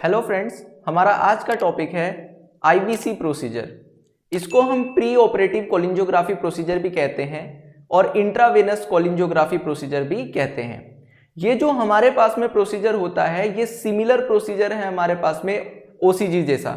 Hello friends, हमारा आज का टॉपिक है आईवीसी प्रोसीजर। इसको हम प्री ऑपरेटिव कोलिंजियोग्राफी प्रोसीजर भी कहते हैं और इंट्रावेनस कोलिंजियोग्राफी प्रोसीजर भी कहते हैं। ये जो हमारे पास में प्रोसीजर होता है ये सिमिलर प्रोसीजर है हमारे पास में ओसीजी जैसा।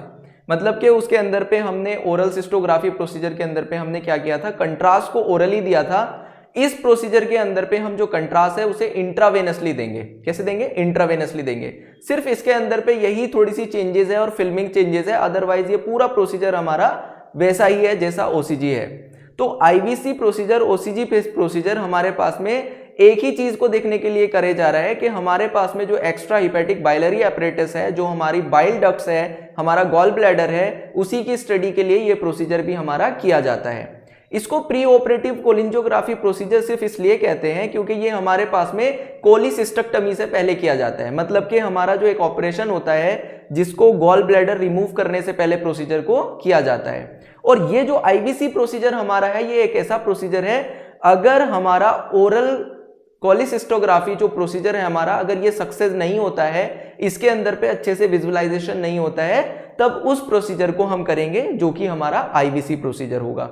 मतलब कि उसके अंदर पे हमने ओरल सिस्टोग्राफी प्रोसीजर के अंदर पे हमने क्या किया था, कंट्रास्ट को ओरली दिया था। इस प्रोसीजर के अंदर पे हम जो कंट्रास्ट है उसे इंट्रावेनसली देंगे। कैसे देंगे? इंट्रावेनसली देंगे। सिर्फ इसके अंदर पे यही थोड़ी सी चेंजेस है और फिल्मिंग चेंजेस है, अदरवाइज ये पूरा प्रोसीजर हमारा वैसा ही है जैसा ओसीजी है। तो आईवीसी प्रोसीजर, ओसीजी प्रोसीजर हमारे पास में एक ही चीज को देखने के लिए करे जा रहा है कि हमारे पास में जो एक्स्ट्रा हिपैटिक बाइलरी एपरेटस है, जो हमारी बाइल डक्ट्स है, हमारा गॉल ब्लैडर है, उसी की स्टडी के लिए ये प्रोसीजर भी हमारा किया जाता है। इसको प्री ऑपरेटिव कोलिंजियोग्राफी प्रोसीजर सिर्फ इसलिए कहते हैं क्योंकि ये हमारे पास में कोलिसिस्टेक्टमी से पहले किया जाता है। मतलब कि हमारा जो एक ऑपरेशन होता है जिसको गॉल ब्लैडर रिमूव करने से पहले प्रोसीजर को किया जाता है। और ये जो आईवीसी प्रोसीजर हमारा है ये एक ऐसा प्रोसीजर है, अगर हमारा ओरल कोलिसिस्टोग्राफी जो प्रोसीजर है हमारा, अगर ये सक्सेस नहीं होता है, इसके अंदर पे अच्छे से विजुअलाइजेशन नहीं होता है, तब उस प्रोसीजर को हम करेंगे जो कि हमारा आईवीसी प्रोसीजर होगा।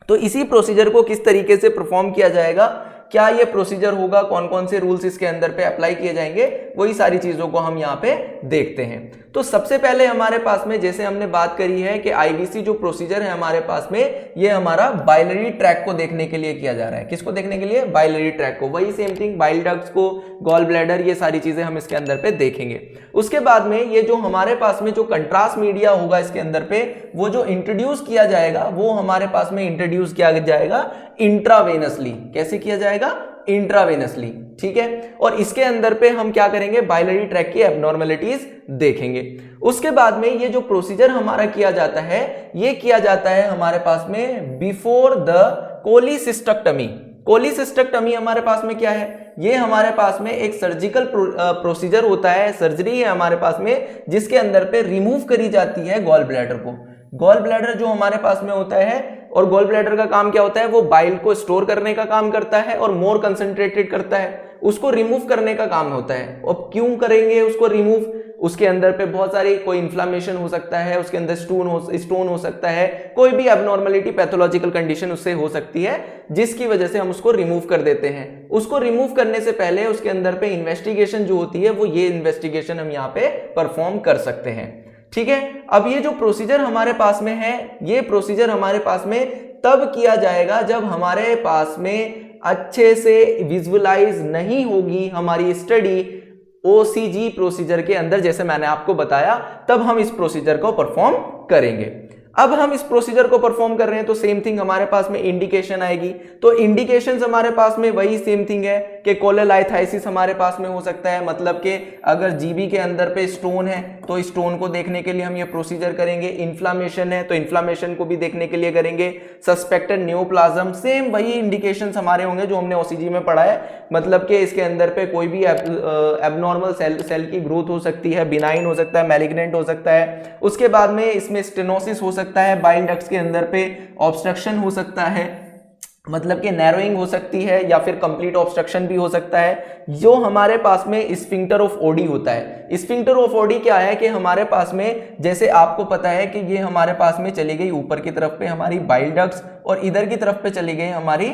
तो इसी प्रोसीजर को किस तरीके से परफॉर्म किया जाएगा, क्या ये प्रोसीजर होगा, कौन कौन से रूल्स इसके अंदर पे अप्लाई किए जाएंगे, वही सारी चीजों को हम यहाँ पे देखते हैं। तो सबसे पहले हमारे पास में जैसे हमने बात करी है कि आईवीसी जो प्रोसीजर है हमारे पास में, ये हमारा बाइलरी ट्रैक को देखने के लिए किया जा रहा है। किसको देखने के लिए? बाइलरी ट्रैक को। वही सेम थिंग, बाइल डक्ट्स को, गॉल ब्लैडर, ये सारी चीजें हम इसके अंदर पे देखेंगे। उसके बाद में ये जो हमारे पास में जो कंट्रास्ट मीडिया होगा इसके अंदर पे, वो जो इंट्रोड्यूस किया जाएगा वो हमारे पास में इंट्रोड्यूस किया जाएगा इंट्रावेनसली। कैसे किया जाएगा? इंट्रावेनसली। ठीक है। और इसके अंदर पे हम क्या करेंगे? बाइलरी ट्रैक की एब्नॉर्मलिटीज देखेंगे। उसके बाद में ये जो प्रोसीजर हमारा किया जाता है, ये किया जाता है हमारे पास में बिफोर द कोलिसिस्टेक्टमी। कोलिसिस्टेक्टमी हमारे पास में क्या है? ये हमारे पास में एक सर्जिकल प्रोसीजर होता है, सर्जरी है हमारे पास में, जिसके अंदर पे रिमूव करी जाती है गॉल ब्लैडर को। गॉल ब्लैडर जो हमारे पास में होता है, और गॉल ब्लैडर का काम क्या होता है? वो बाइल को स्टोर करने का काम करता है और मोर कंसंट्रेटेड करता है, उसको रिमूव करने का काम होता है। और क्यों करेंगे उसको रिमूव? उसके अंदर पे बहुत सारी, कोई इन्फ्लामेशन हो सकता है, उसके अंदर स्टोन हो सकता है, कोई भी एबनॉर्मलिटी, पैथोलॉजिकल कंडीशन उससे हो सकती है, जिसकी वजह से हम उसको रिमूव कर देते हैं। उसको रिमूव करने से पहले उसके अंदर पे इन्वेस्टिगेशन जो होती है, वो ये इन्वेस्टिगेशन हम यहाँ पे परफॉर्म कर सकते हैं। ठीक है। अब ये जो प्रोसीजर हमारे पास में है, ये प्रोसीजर हमारे पास में तब किया जाएगा जब हमारे पास में अच्छे से विजुअलाइज नहीं होगी हमारी स्टडी ओसीजी प्रोसीजर के अंदर। जैसे मैंने आपको बताया, तब हम इस प्रोसीजर को परफॉर्म करेंगे। अब हम इस प्रोसीजर को परफॉर्म कर रहे हैं तो सेम थिंग हमारे पास में इंडिकेशन आएगी। तो इंडिकेशंस हमारे पास में वही सेम थिंग है कि कोलेलाइथाइसिस हमारे पास में हो सकता है। मतलब कि अगर जीबी के अंदर पे स्टोन है तो स्टोन को देखने के लिए हम ये प्रोसीजर करेंगे। इन्फ्लामेशन है तो इन्फ्लामेशन को भी देखने के लिए करेंगे। सस्पेक्टेड न्यूप्लाज्म, सेम वही इंडिकेशंस हमारे होंगे जो हमने ओसीजी में पढ़ा है। मतलब कि इसके अंदर पे कोई भी एबनॉर्मल सेल की ग्रोथ हो सकती है, बिनाइन हो सकता है, मैलिग्नेंट हो सकता है। उसके बाद में इसमें स्टेनोसिस हो सकता है, बाइल डक्ट्स के अंदर पे ऑब्स्ट्रक्शन हो सकता है, मतलब कि नैरोइंग हो सकती है, या फिर कंप्लीट ऑब्स्ट्रक्शन भी हो सकता है। जो हमारे पास में स्फिंक्टर ऑफ ओडी होता है। स्फिंक्टर ऑफ ओडी क्या है कि हमारे पास में, जैसे आपको पता है कि ये हमारे पास में चली गई ऊपर की तरफ पे हमारी बाइल डक्ट्स, और इधर की तरफ पे चली गई हमारी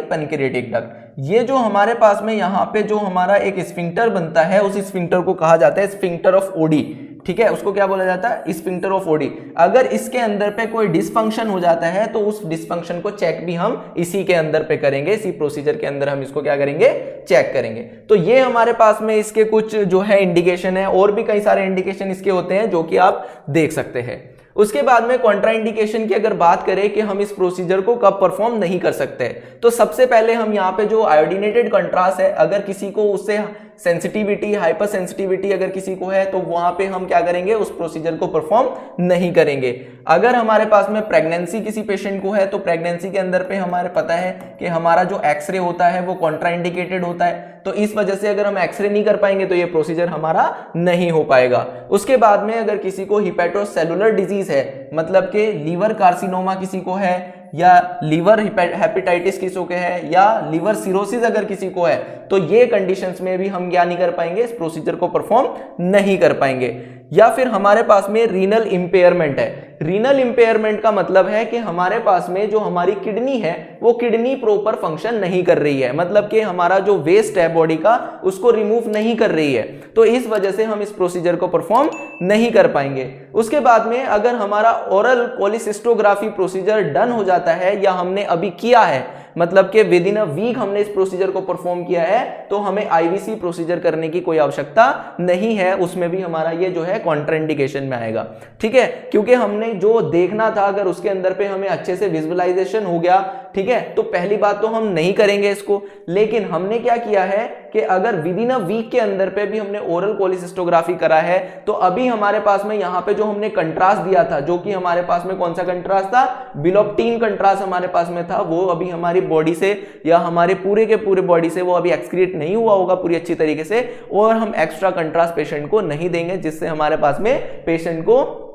पैनक्रियाटिक डक्ट। ये जो हमारे पास में यहाँ पे जो हमारा एक स्फिंक्टर बनता है, उस स्फिंक्टर को कहा जाता है स्फिंक्टर ऑफ ओडी। ठीक है, उसको क्या बोला जाता है? Sphincter of OD. अगर इसके अंदर पे कोई डिसफंक्शन हो जाता है तो उस डिसफंक्शन को चेक भी हम इसी के अंदर पे करेंगे, इसी प्रोसीजर के अंदर हम इसको क्या करेंगे? चेक करेंगे। तो ये हमारे पास में इसके कुछ जो है इंडिकेशन है, और भी कई सारे इंडिकेशन इसके होते हैं जो कि आप देख सकते हैं। उसके बाद में कॉन्ट्राइंडिकेशन की अगर बात करें कि हम इस प्रोसीजर को कब परफॉर्म नहीं कर सकते, तो सबसे पहले हम यहाँ पे जो आयोडीनेटेड कंट्रास्ट है, अगर किसी को उससे सेंसिटिविटी, हाइपर सेंसिटिविटी अगर किसी को है, तो वहां पे हम क्या करेंगे? उस प्रोसीजर को परफॉर्म नहीं करेंगे। अगर हमारे पास में प्रेगनेंसी किसी पेशेंट को है, तो प्रेगनेंसी के अंदर पे हमारे पता है कि हमारा जो एक्सरे होता है वो कॉन्ट्राइंडिकेटेड होता है, तो इस वजह से अगर हम एक्सरे नहीं कर पाएंगे तो ये प्रोसीजर हमारा नहीं हो पाएगा। उसके बाद में अगर किसी को हिपेटोसेलुलर डिजीज है, मतलब कि लीवर कार्सिनोमा किसी को है, या लीवर हेपेटाइटिस किसी को है, या लीवर सिरोसिस अगर किसी को है, तो ये कंडीशंस में भी हम क्या नहीं कर पाएंगे? इस प्रोसीजर को परफॉर्म नहीं कर पाएंगे। या फिर हमारे पास में रीनल इंपेयरमेंट है। रीनल इंपेयरमेंट का मतलब है कि हमारे पास में जो हमारी किडनी है वो किडनी प्रॉपर फंक्शन नहीं कर रही है, मतलब कि हमारा जो वेस्ट है बॉडी का उसको रिमूव नहीं कर रही है, तो इस वजह से हम इस प्रोसीजर को परफॉर्म नहीं कर पाएंगे। उसके बाद में अगर हमारा ओरल कोलिसिस्टोग्राफी प्रोसीजर डन हो जाता है या हमने अभी किया है, मतलब कि विद इन अ वीक हमने इस प्रोसीजर को परफॉर्म किया है, तो हमें आईवीसी प्रोसीजर करने की कोई आवश्यकता नहीं है। उसमें भी हमारा ये जो है कॉन्ट्राइंडिकेशन में आएगा, ठीक है, क्योंकि हमने जो देखना था अगर उसके अंदर पे हमें अच्छे से विजुअलाइजेशन हो गया, ठीक है, तो पहली बात तो हम नहीं करेंगे इसको। लेकिन हमने क्या किया है कि अगर विद इन अ वीक के अंदर पे भी हमने ओरल कोलिसिस्टोग्राफी करा है, तो अभी हमारे पास में यहाँ पे जो हमने कंट्रास्ट दिया था, जो कि हमारे पास में कौन सा कंट्रास्ट था, बिलोप्टीन कंट्रास्ट हमारे पास में था, वो अभी हमारी बॉडी से या हमारे पूरे के पूरे बॉडी से वो अभी एक्सक्रीट नहीं हुआ होगा पूरी अच्छी तरीके से, और हम एक्स्ट्रा कंट्रास्ट पेशेंट को नहीं देंगे, जिससे हमारे पास में पेशेंट को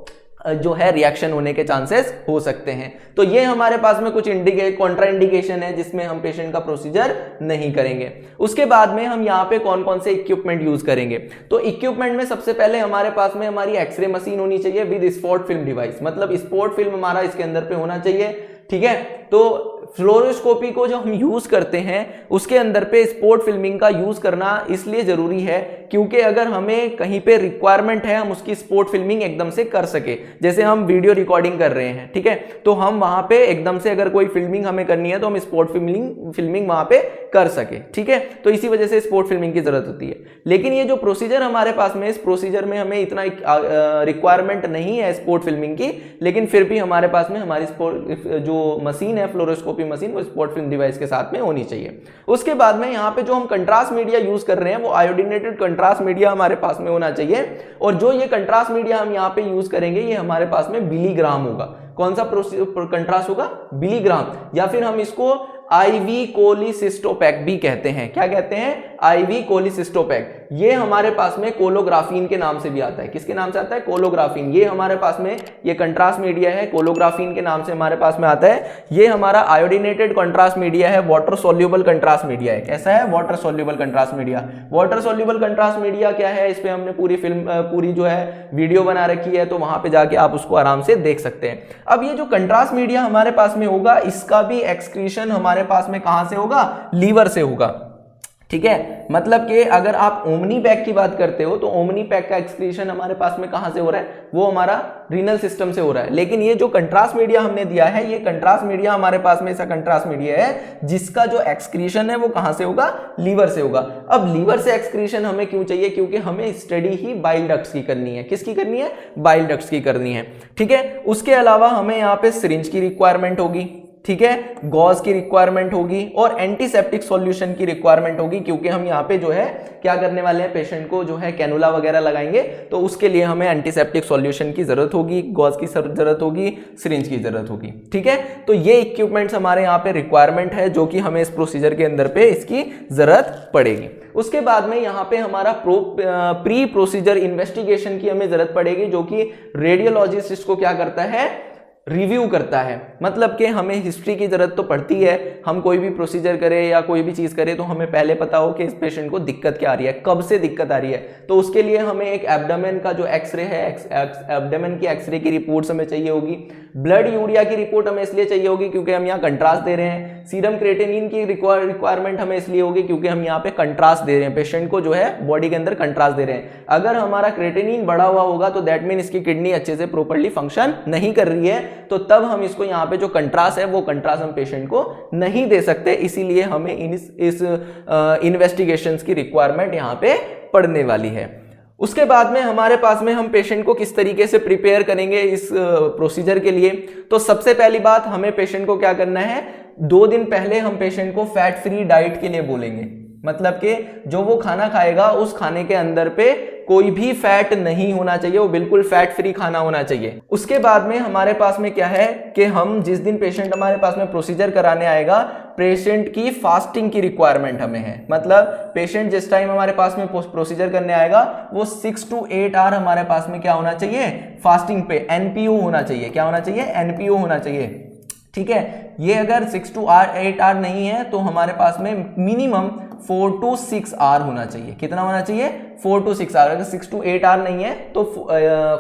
जो है रिएक्शन होने के चांसेस हो सकते हैं। तो ये हमारे पास में कुछ कॉन्ट्राइंडिकेशन है जिसमें हम पेशेंट का प्रोसीजर नहीं करेंगे। उसके बाद में हम यहाँ पे कौन कौन से इक्विपमेंट यूज करेंगे, तो इक्विपमेंट में सबसे पहले हमारे पास में हमारी एक्सरे मशीन होनी चाहिए विद स्पॉट फिल्म डिवाइस, मतलब स्पॉट फिल्म हमारा इसके अंदर पे होना चाहिए, ठीक है। तो फ्लोरोस्कोपी को जो हम यूज करते हैं उसके अंदर पे स्पॉट फिल्मिंग का यूज करना इसलिए जरूरी है क्योंकि अगर हमें कहीं पे रिक्वायरमेंट है हम उसकी स्पॉट फिल्मिंग एकदम से कर सके, जैसे हम वीडियो रिकॉर्डिंग कर रहे हैं, ठीक है, तो हम वहां पे एकदम से अगर कोई फिल्मिंग हमें करनी है तो हम स्पॉट फिल्मिंग वहां पे कर सके, ठीक है, तो इसी वजह से स्पॉट फिल्मिंग की जरूरत होती है। लेकिन ये जो प्रोसीजर हमारे पास में, इस प्रोसीजर में हमें इतना रिक्वायरमेंट नहीं है स्पॉट फिल्मिंग की, लेकिन फिर भी हमारे पास में हमारी जो मशीन है फ्लोरोस्कोपी मशीन, वो स्पॉट फिल्म डिवाइस के साथ में होनी चाहिए। उसके बाद में यहाँ पे जो हम कंट्रास्ट मीडिया यूज कर रहे हैं वो आयोडीनेटेड कंट्रास्ट मीडिया हमारे पास में होना चाहिए, और जो ये कंट्रास्ट मीडिया हम यहाँ पे यूज करेंगे ये हमारे पास में बिलीग्राम होगा। कौन सा कंट्रास्ट होगा, बिलीग्राम, या फिर हम इसको आईवी कोलिसिस्टोपैक भी कहते हैं। क्या कहते हैं, आईवी कोलिसिस्टोपैक। ये हमारे पास में कोलोग्राफीन के नाम से भी आता है। किसके नाम से आता है, कोलोग्राफीन। ये हमारे पास में ये कंट्रास्ट मीडिया है, कोलोग्राफीन के नाम से हमारे पास में आता है। ये हमारा आयोडीनेटेड कंट्रास्ट मीडिया है, वाटर सोल्यूबल कंट्रास्ट मीडिया है। कैसा है, water soluble contrast media. Water soluble contrast media क्या है, इस पे हमने पूरी जो है वीडियो बना रखी है, तो वहां पे जाके आप उसको आराम से देख सकते हैं। अब ये जो कंट्रास्ट मीडिया हमारे पास में होगा, इसका भी एक्सक्रीशन हमारे पास में कहां से होगा, लीवर से होगा, ठीक है। मतलब कि अगर आप ओमनी पैक की बात करते हो तो ओमनी पैक का एक्सक्रीशन हमारे पास में कहां से हो रहा है, वो हमारा रीनल सिस्टम से हो रहा है। लेकिन ये जो कंट्रास्ट मीडिया हमने दिया है, ये कंट्रास्ट मीडिया हमारे पास में ऐसा कंट्रास्ट मीडिया है जिसका जो एक्सक्रीशन है वो कहां से होगा, लीवर से होगा। अब लीवर से एक्सक्रीशन हमें क्यों चाहिए, क्योंकि हमें स्टडी ही बाइल डक्ट्स की करनी है। किसकी करनी है, बाइल डक्ट्स की करनी है, ठीक है। उसके अलावा हमें यहाँ पे सिरिंज की रिक्वायरमेंट होगी, ठीक है, गॉज की रिक्वायरमेंट होगी और एंटीसेप्टिक सॉल्यूशन की रिक्वायरमेंट होगी, क्योंकि हम यहाँ पे जो है क्या करने वाले हैं, पेशेंट को जो है कैनुला वगैरह लगाएंगे, तो उसके लिए हमें एंटीसेप्टिक सॉल्यूशन की जरूरत होगी, गॉज की जरूरत होगी, सिरिंज की जरूरत होगी, ठीक है। तो ये इक्विपमेंट्स हमारे यहाँ पे रिक्वायरमेंट है जो कि हमें इस प्रोसीजर के अंदर पे इसकी जरूरत पड़ेगी। उसके बाद में यहाँ पे हमारा प्री प्रोसीजर इन्वेस्टिगेशन की हमें जरूरत पड़ेगी, जो कि रेडियोलॉजिस्ट इसको क्या करता है, रिव्यू करता है। मतलब कि हमें हिस्ट्री की जरूरत तो पड़ती है, हम कोई भी प्रोसीजर करें या कोई भी चीज करें तो हमें पहले पता हो कि इस पेशेंट को दिक्कत क्या आ रही है, कब से दिक्कत आ रही है। तो उसके लिए हमें एक एब्डोमेन का जो एक्सरे है, एब्डोमेन की एक्सरे की रिपोर्ट हमें चाहिए होगी। ब्लड यूरिया की रिपोर्ट हमें इसलिए चाहिए होगी क्योंकि हम यहाँ कंट्रास्ट दे रहे हैं। सीरम क्रिएटिनिन की रिक्वायरमेंट हमें इसलिए होगी क्योंकि हम यहाँ पे कंट्रास्ट दे रहे हैं, पेशेंट को जो है बॉडी के अंदर कंट्रास्ट दे रहे हैं। अगर हमारा क्रिएटिनिन बढ़ा हुआ होगा तो दैट मीन इसकी किडनी अच्छे से प्रॉपर्ली फंक्शन नहीं कर रही है, तो तब हम इसको यहाँ पे जो कंट्रास्ट है वो कंट्रास्ट हम पेशेंट को नहीं दे सकते। इसीलिए हमें इस इन्वेस्टिगेशंस की रिक्वायरमेंट यहाँ पे पड़ने वाली है। उसके बाद में हमारे पास में हम पेशेंट को किस तरीके से प्रिपेयर करेंगे इस प्रोसीजर के लिए, तो सबसे पहली बात हमें पेशेंट को क्या करना है, 2 दिन पहले हम पेशेंट को फैट फ्री डाइट के लिए बोलेंगे। मतलब कि जो वो खाना खाएगा उस खाने के अंदर पे कोई भी फैट नहीं होना चाहिए, वो बिल्कुल फैट फ्री खाना होना चाहिए। उसके बाद में हमारे पास में क्या है कि हम जिस दिन पेशेंट हमारे पास में प्रोसीजर कराने आएगा, पेशेंट की फास्टिंग की रिक्वायरमेंट हमें है। मतलब पेशेंट जिस टाइम हमारे पास में प्रोसीजर करने आएगा वो 6 to 8 आवर हमारे पास में क्या होना चाहिए, फास्टिंग पे, एनपीओ होना चाहिए। क्या होना चाहिए, एनपीओ होना चाहिए, ठीक है। ये अगर 6 to 8 आवर नहीं है तो हमारे पास में मिनिमम 4 to 6 आवर होना चाहिए। कितना होना चाहिए, 4 to 6 आवर, अगर 6 to 8 आवर नहीं है तो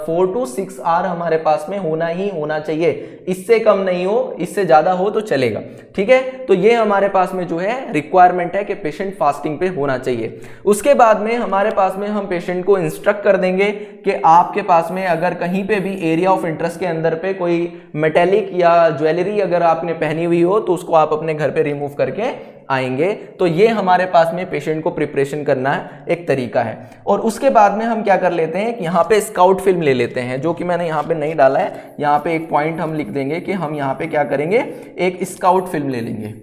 4 to 6 आवर हमारे पास में होना ही होना चाहिए। इससे कम नहीं हो, इससे ज्यादा हो तो चलेगा, ठीक है। तो ये हमारे पास में जो है रिक्वायरमेंट है कि पेशेंट फास्टिंग पे होना चाहिए। उसके बाद में हमारे पास में हम पेशेंट को इंस्ट्रक्ट कर देंगे कि आपके पास में अगर कहीं पे भी एरिया ऑफ इंटरेस्ट के अंदर पे कोई मेटेलिक या ज्वेलरी अगर आपने पहनी हुई हो तो उसको आप अपने घर पे रिमूव करके आएंगे। तो ये हमारे पास में पेशेंट को प्रिपरेशन करना एक तरीका है। और उसके बाद में हम क्या कर लेते हैं कि यहाँ पे स्काउट फिल्म ले लेते हैं, जो कि मैंने यहाँ पे नहीं डाला है। यहाँ पे एक पॉइंट हम लिख देंगे कि हम यहाँ पे क्या करेंगे, एक स्काउट फिल्म ले लेंगे,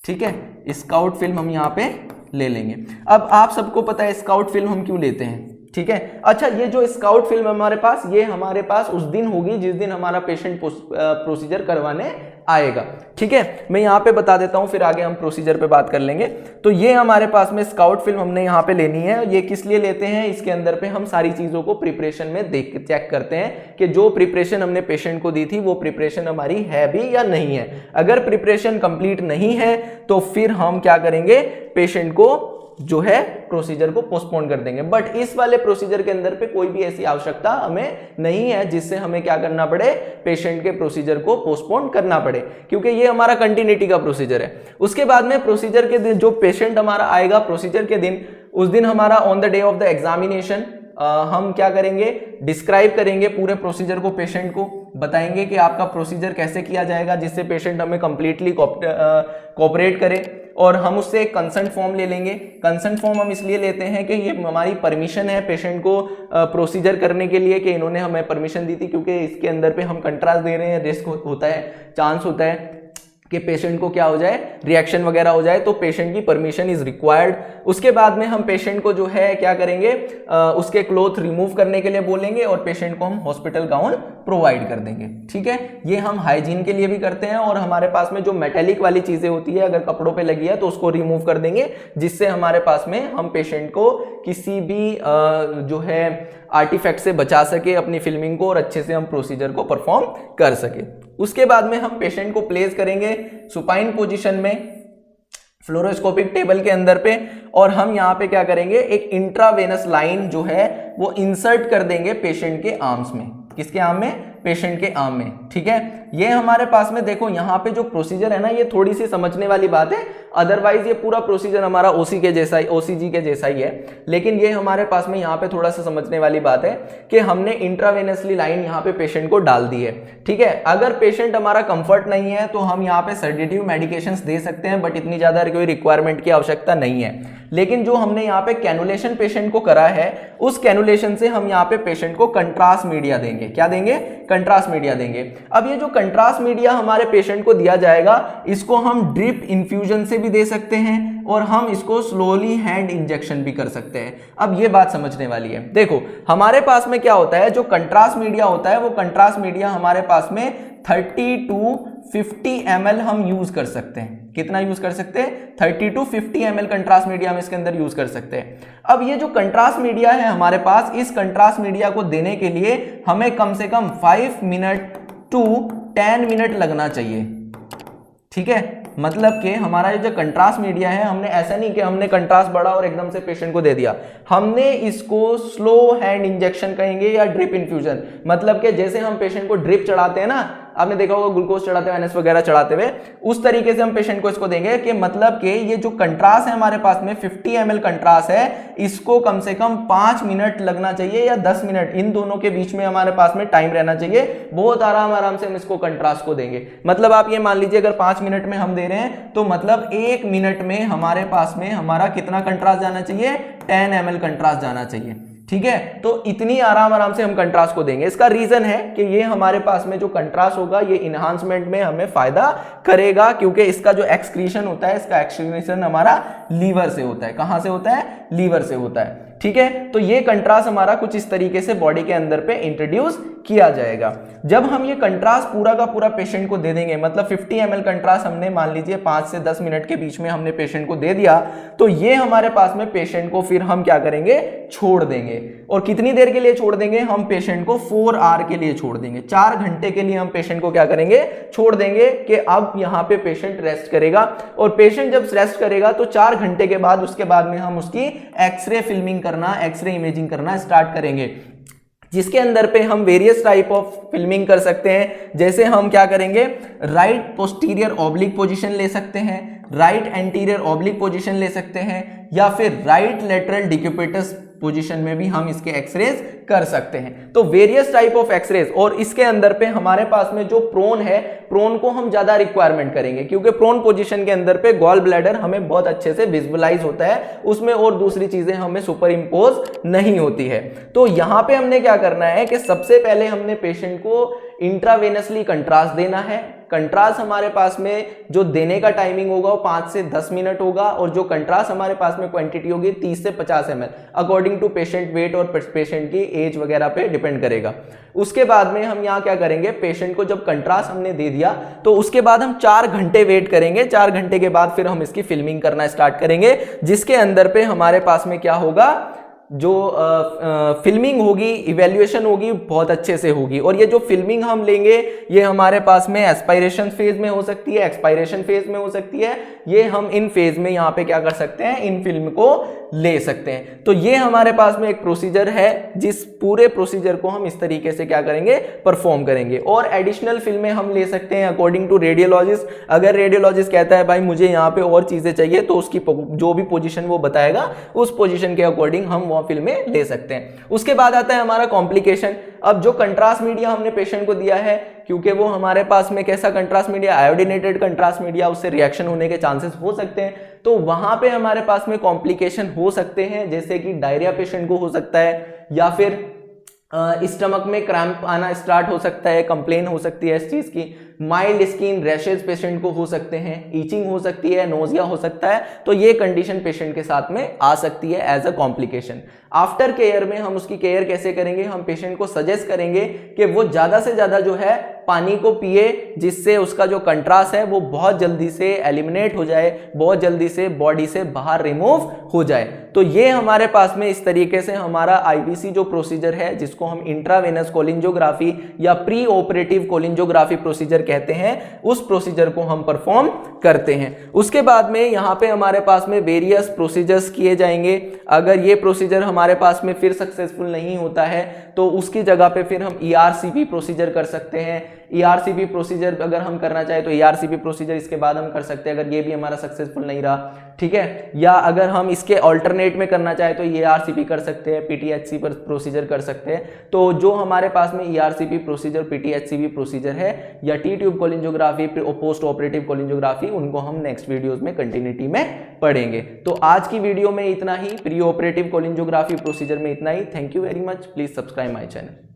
ठीक है। स्काउट फिल्म हम यहाँ पे ले लेंगे। अब आप सबको पता है स्काउट फिल्म हम क्यों लेते हैं, ठीक है। अच्छा, ये जो स्काउट फिल्म हमारे पास, ये हमारे पास उस दिन होगी जिस दिन हमारा पेशेंट प्रोसीजर करवाने आएगा, ठीक है। मैं यहाँ पे बता देता हूँ, फिर आगे हम प्रोसीजर पे बात कर लेंगे। तो ये हमारे पास में स्काउट फिल्म हमने यहाँ पे लेनी है। ये किस लिए लेते हैं, इसके अंदर पे हम सारी चीजों को प्रिपरेशन में देख के चेक करते हैं कि जो प्रिपरेशन हमने पेशेंट को दी थी वो प्रिपरेशन हमारी है भी या नहीं है। अगर प्रिपरेशन कंप्लीट नहीं है तो फिर हम क्या करेंगे, पेशेंट को जो है प्रोसीजर को पोस्टपोन कर देंगे। बट इस वाले प्रोसीजर के अंदर पे कोई भी ऐसी आवश्यकता हमें नहीं है जिससे हमें क्या करना पड़े, पेशेंट के प्रोसीजर को पोस्टपोन करना पड़े, क्योंकि ये हमारा कंटिन्यूटी का प्रोसीजर है। उसके बाद में प्रोसीजर के दिन जो पेशेंट हमारा आएगा प्रोसीजर के दिन, उस दिन हमारा on the day of the examination हम क्या करेंगे, डिस्क्राइब करेंगे पूरे प्रोसीजर को, पेशेंट को बताएंगे कि आपका प्रोसीजर कैसे किया जाएगा जिससे पेशेंट हमें कंप्लीटली कोऑपरेट करे। और हम उससे एक कंसेंट फॉर्म ले लेंगे। कंसेंट फॉर्म हम इसलिए लेते हैं कि ये हमारी परमिशन है पेशेंट को प्रोसीजर करने के लिए, कि इन्होंने हमें परमिशन दी थी, क्योंकि इसके अंदर पे हम कंट्रास्ट दे रहे हैं, रिस्क होता है, चांस होता है कि पेशेंट को क्या हो जाए, रिएक्शन वगैरह हो जाए, तो पेशेंट की परमिशन इज रिक्वायर्ड। उसके बाद में हम पेशेंट को जो है क्या करेंगे, उसके क्लोथ रिमूव करने के लिए बोलेंगे और पेशेंट को हम हॉस्पिटल गाउन प्रोवाइड कर देंगे, ठीक है। ये हम हाइजीन के लिए भी करते हैं। और हमारे पास में जो मेटेलिक वाली चीजें होती है, अगर कपड़ों पे लगी है तो उसको रिमूव कर देंगे, जिससे हमारे पास में हम पेशेंट को किसी भी जो है आर्टिफैक्ट से बचा सके अपनी फिल्मिंग को, और अच्छे से हम प्रोसीजर को परफॉर्म कर सके। उसके बाद में हम पेशेंट को प्लेस करेंगे सुपाइन पोजीशन में फ्लोरोस्कोपिक टेबल के अंदर पे, और हम यहाँ पे क्या करेंगे, एक इंट्रावेनस लाइन जो है वो इंसर्ट कर देंगे पेशेंट के आर्म्स में। किसके आर्म में, पेशेंट के आर्म में, ठीक है। ये हमारे पास में देखो यहाँ पे जो प्रोसीजर है ना, ये थोड़ी सी समझने वाली बात है। अदरवाइज ये पूरा प्रोसीजर हमारा ओसी के जैसा ही, ओसीजी के जैसा ही है, लेकिन ये हमारे पास में यहाँ पे थोड़ा सा समझने वाली बात है कि हमने इंट्रावेनसली लाइन यहाँ पे पेशेंट को डाल दी है, ठीक है। अगर पेशेंट हमारा कंफर्ट नहीं है तो हम यहाँ पे सेडेटिव मेडिकेशंस दे सकते हैं, बट इतनी ज्यादा कोई रिक्वायरमेंट की आवश्यकता नहीं है। लेकिन जो हमने यहाँ पे कैनुलेशन पेशेंट को करा है, उस कैनुलेशन से हम यहाँ पे पेशेंट को कंट्रास्ट मीडिया देंगे। क्या देंगे, कंट्रास्ट मीडिया देंगे। अब ये जो कंट्रास्ट मीडिया हमारे पेशेंट को दिया जाएगा, इसको हम ड्रिप इन्फ्यूजन से भी दे सकते हैं और हम इसको स्लोली हैंड इंजेक्शन भी कर सकते हैं। अब ये बात समझने वाली है। देखो हमारे पास में क्या होता है, जो कंट्रास्ट मीडिया होता है वो कंट्रास्ट मीडिया हमारे पास में 30 to 50 ml हम यूज कर सकते हैं। कितना यूज कर सकते हैं, 30 to 50 ml कंट्रास्ट मीडिया हम इसके अंदर यूज कर सकते हैं। अब ये जो कंट्रास्ट मीडिया है हमारे पास, इस कंट्रास्ट मीडिया को देने के लिए हमें कम से कम 5 मिनट to 10 मिनट लगना चाहिए, ठीक है। मतलब कि हमारा जो कंट्रास्ट मीडिया है, हमने ऐसा नहीं कि हमने कंट्रास्ट बढ़ा और एकदम से पेशेंट को दे दिया, हमने इसको स्लो हैंड इंजेक्शन कहेंगे या ड्रिप इन्फ्यूजन। मतलब कि जैसे हम पेशेंट को ड्रिप चढ़ाते हैं ना, आपने देखा होगा ग्लूकोज चढ़ाते हुए, एनएस वगैरह चढ़ाते हुए, उस तरीके से हम पेशेंट को इसको देंगे। कि मतलब कि ये जो कंट्रास्ट है हमारे पास में 50 ml कंट्रास्ट है, इसको कम से कम 5 मिनट लगना चाहिए या 10 मिनट, इन दोनों के बीच में हमारे पास में टाइम रहना चाहिए। बहुत आराम से हम इसको कंट्रास्ट को देंगे। मतलब आप ये मान लीजिए अगर 5 मिनट में हम दे रहे हैं तो मतलब 1 मिनट में हमारे पास में हमारा कितना कंट्रास्ट जाना चाहिए, 10 ml कंट्रास्ट जाना चाहिए, ठीक है। तो इतनी आराम से हम कंट्रास्ट को देंगे। इसका रीजन है कि ये हमारे पास में जो कंट्रास्ट होगा ये इनहांसमेंट में हमें फायदा करेगा, क्योंकि इसका जो एक्सक्रीशन होता है, इसका एक्सक्रीशन हमारा लीवर से होता है। कहां से होता है, लीवर से होता है, ठीक है। तो ये कंट्रास्ट हमारा कुछ इस तरीके से बॉडी के अंदर पे इंट्रोड्यूस किया जाएगा। जब हम ये कंट्रास्ट पूरा का पूरा पेशेंट को दे देंगे, मतलब 50 ml कंट्रास्ट हमने मान लीजिए 5 से 10 मिनट के बीच में हमने पेशेंट को दे दिया, तो ये हमारे पास में पेशेंट को फिर हम क्या करेंगे, छोड़ देंगे। और कितनी देर के लिए छोड़ देंगे, हम पेशेंट को 4 आवर के लिए छोड़ देंगे, 4 घंटे के लिए हम पेशेंट को क्या करेंगे, छोड़ देंगे कि अब यहाँ पे पेशेंट रेस्ट करेगा। और पेशेंट जब रेस्ट करेगा तो 4 घंटे के बाद उसके बाद में हम उसकी एक्सरे फिल्मिंग करना, एक्सरे इमेजिंग करना स्टार्ट करेंगे, जिसके अंदर पे हम वेरियस टाइप ऑफ फिल्मिंग कर सकते हैं। जैसे हम क्या करेंगे, राइट पोस्टीरियर ऑब्लिक पोजीशन ले सकते हैं, राइट एंटीरियर ऑब्लिक पोजीशन ले सकते हैं, या फिर राइट लेटरल डिक्यूपेटस पोजीशन में भी हम इसके एक्सरेज कर सकते हैं। तो वेरियस टाइप ऑफ एक्सरेज, और इसके अंदर पे हमारे पास में जो प्रोन है, प्रोन को हम ज्यादा रिक्वायरमेंट करेंगे क्योंकि प्रोन पोजीशन के अंदर पे गॉल ब्लैडर हमें बहुत अच्छे से विजुअलाइज होता है, उसमें और दूसरी चीजें हमें सुपर इंपोज नहीं होती है। तो यहां पे हमने क्या करना है कि सबसे पहले हमने पेशेंट को इंट्रावेनसली कंट्रास्ट देना है। कंट्रास्ट हमारे पास में जो देने का टाइमिंग होगा वो 5 से 10 मिनट होगा, और जो कंट्रास्ट हमारे पास में क्वांटिटी होगी 30 से 50 ml, according to patient weight और पेशेंट की एज वगैरह पे डिपेंड करेगा। उसके बाद में हम यहाँ क्या करेंगे, पेशेंट को जब कंट्रास्ट हमने दे दिया तो उसके बाद हम 4 घंटे वेट करेंगे। 4 घंटे के बाद फिर हम इसकी फिल्मिंग करना स्टार्ट करेंगे, जिसके अंदर पे हमारे पास में क्या होगा, जो फिल्मिंग होगी, इवैल्यूएशन होगी, बहुत अच्छे से होगी। और ये जो फिल्मिंग हम लेंगे ये हमारे पास में एस्पायरेशन फेज में हो सकती है, एक्सपायरेशन फेज में हो सकती है। ये हम इन फेज में यहाँ पे क्या कर सकते हैं, इन फिल्म को ले सकते हैं। तो ये हमारे पास में एक प्रोसीजर है, जिस पूरे प्रोसीजर को हम इस तरीके से क्या करेंगे, परफॉर्म करेंगे। और एडिशनल फिल्में हम ले सकते हैं अकॉर्डिंग टू रेडियोलॉजिस्ट। अगर रेडियोलॉजिस्ट कहता है भाई मुझे यहाँ पे और चीजें चाहिए, तो उसकी जो भी पोजीशन वो बताएगा उस पोजीशन के अकॉर्डिंग हम वो फिल्में ले सकते हैं। उसके बाद आता है हमारा कॉम्प्लिकेशन। अब जो कंट्रास्ट मीडिया हमने पेशेंट को दिया है, क्योंकि वो हमारे पास में कैसा contrast media, iodinated contrast media, उससे रिएक्शन होने के चांसेस हो सकते हैं, तो वहां पे हमारे पास में कॉम्प्लिकेशन हो सकते हैं, जैसे कि डायरिया पेशेंट को हो सकता है, या फिर स्टमक में क्रैम्प आना स्टार्ट हो सकता है, कंप्लेन हो सकती है इस चीज की। माइल्ड स्किन रैशेज पेशेंट को हो सकते हैं, ईचिंग हो सकती है, नोजिया हो सकता है। तो ये कंडीशन पेशेंट के साथ में आ सकती है as a complication. After care में हम उसकी केयर कैसे करेंगे, हम पेशेंट को सजेस्ट करेंगे कि वो ज्यादा से ज्यादा जो है पानी को पिए, जिससे उसका जो कंट्रास्ट है वो बहुत जल्दी से एलिमिनेट हो जाए, बहुत जल्दी से बॉडी से बाहर रिमूव हो जाए। तो ये हमारे पास में इस तरीके से हमारा आईवीसी जो प्रोसीजर है, जिसको हम इंट्रावेनस कोलिंजियोग्राफी या प्री ऑपरेटिव कोलिंजियोग्राफी प्रोसीजर कहते हैं, उस प्रोसीजर को हम परफॉर्म करते हैं। उसके बाद में यहाँ पे हमारे पास में वेरियस प्रोसीजर्स किए जाएंगे। अगर ये प्रोसीजर हमारे पास में फिर सक्सेसफुल नहीं होता है तो उसकी जगह पे फिर हम ERCP प्रोसीजर कर सकते हैं। ERCP प्रोसीजर अगर हम करना चाहे तो ERCP प्रोसीजर इसके बाद हम कर सकते हैं, अगर ये भी हमारा सक्सेसफुल नहीं रहा, ठीक है। या अगर हम इसके ऑल्टरनेट में करना चाहे तो ERCP कर सकते हैं, PTHC पर प्रोसीजर कर सकते हैं। तो जो हमारे पास में ERCP प्रोसीजर, PTHCP प्रोसीजर है, या टी ट्यूब कोलिंजियोग्राफी, पोस्ट ऑपरेटिव कोलिंजियोग्राफी, उनको हम नेक्स्ट वीडियोस में कंटिन्यूटी में पढ़ेंगे। तो आज की वीडियो में इतना ही, प्री ऑपरेटिव कोलिंजियोग्राफी प्रोसीजर में इतना ही। Thank you very much, please subscribe my channel.